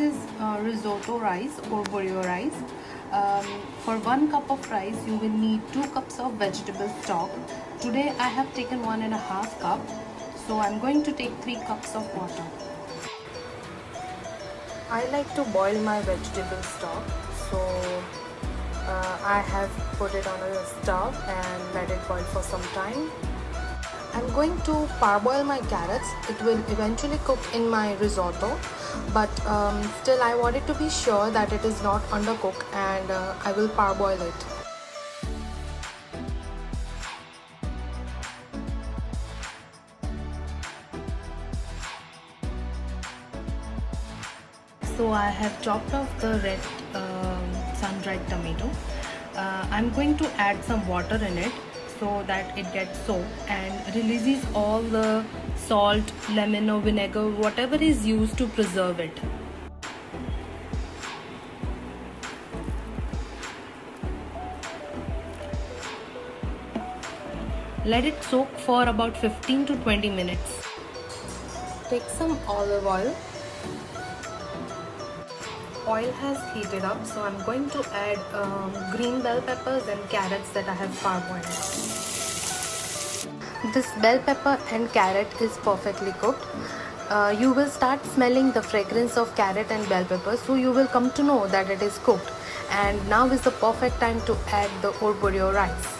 is risotto rice or burrito rice. For 1 cup of rice, you will need 2 cups of vegetable stock. Today I have taken 1.5 cup, so I'm going to take 3 cups of water. I like to boil my vegetable stock, so I have put it on a stove and let it boil for some time. I'm going to parboil my carrots. It will eventually cook in my risotto, but still I wanted to be sure that it is not undercooked, and I will parboil it. So I have chopped off the red sun-dried tomato. I'm going to add some water in it so that it gets soaked and releases all the salt, lemon or vinegar, whatever is used to preserve it. Let it soak for about 15 to 20 minutes. Take some olive oil. Oil has heated up, so I'm going to add green bell peppers and carrots that I have parboiled. This bell pepper and carrot is perfectly cooked. You will start smelling the fragrance of carrot and bell pepper, so you will come to know that it is cooked. And now is the perfect time to add the burrito rice.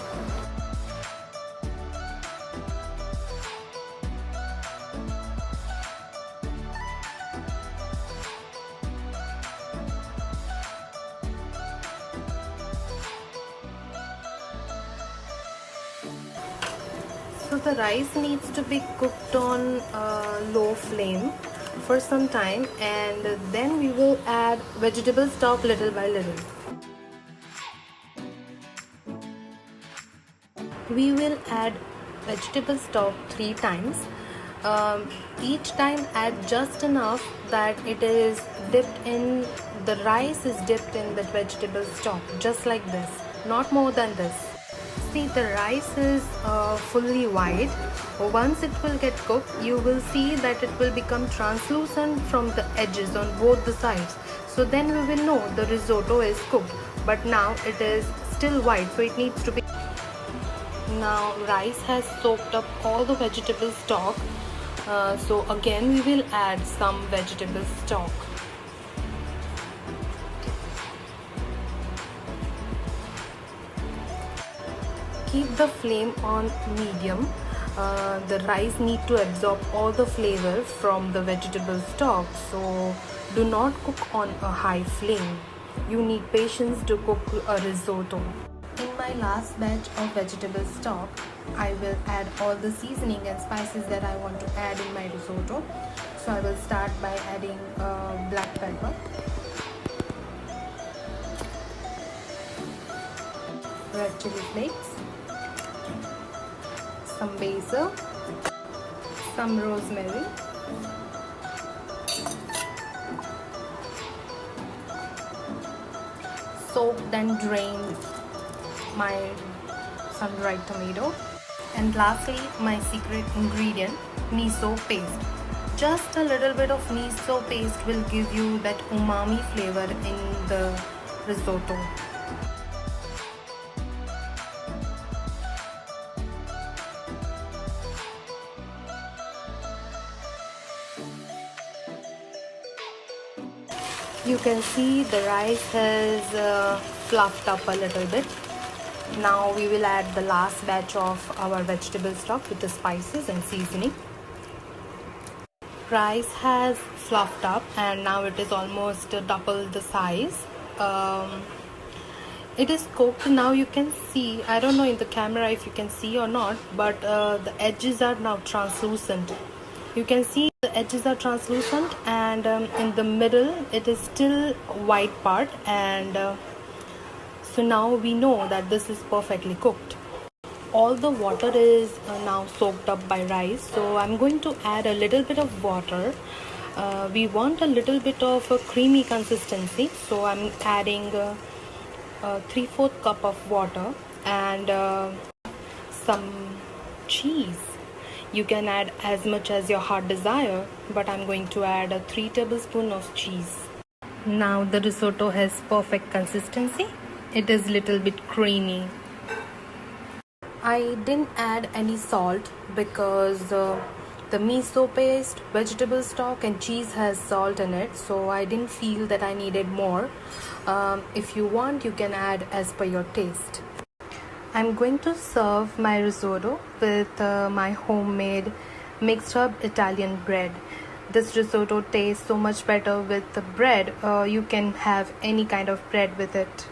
So the rice needs to be cooked on low flame for some time, and then we will add vegetable stock little by little. We will add vegetable stock 3 times. Each time add just enough that it is dipped in, the rice is dipped in the vegetable stock, just like this, not more than this. See, the rice is fully white. Once it will get cooked, you will see that it will become translucent from the edges on both the sides. So then we will know the risotto is cooked. But now it is still white, so it needs to be. Now rice has soaked up all the vegetable stock. So again we will add some vegetable stock. Keep the flame on medium. The rice need to absorb all the flavor from the vegetable stock, so do not cook on a high flame. You need patience to cook a risotto. In my last batch of vegetable stock, I will add all the seasoning and spices that I want to add in my risotto. So I will start by adding black pepper, red chili flakes, some basil, some rosemary, soaked and drained my sun-dried tomato, and lastly my secret ingredient, miso paste. Just a little bit of miso paste will give you that umami flavor in the risotto. You can see the rice has fluffed up a little bit. Now we will add the last batch of our vegetable stock with the spices and seasoning. Rice has fluffed up and now it is almost double the size. It is cooked. Now you can see, I don't know in the camera if you can see or not, but the edges are now translucent. You can see the edges are translucent, and in the middle it is still white part, and so now we know that this is perfectly cooked. All the water is now soaked up by rice, so I'm going to add a little bit of water. We want a little bit of a creamy consistency, so I'm adding 3/4 cup of water and some cheese. You can add as much as your heart desire, but I'm going to add 3 tablespoons of cheese. Now the risotto has perfect consistency. It is little bit creamy. I didn't add any salt because the miso paste, vegetable stock and cheese has salt in it, so I didn't feel that I needed more. If you want, you can add as per your taste. I'm going to serve my risotto with my homemade mixed herb Italian bread. This risotto tastes so much better with the bread. You can have any kind of bread with it.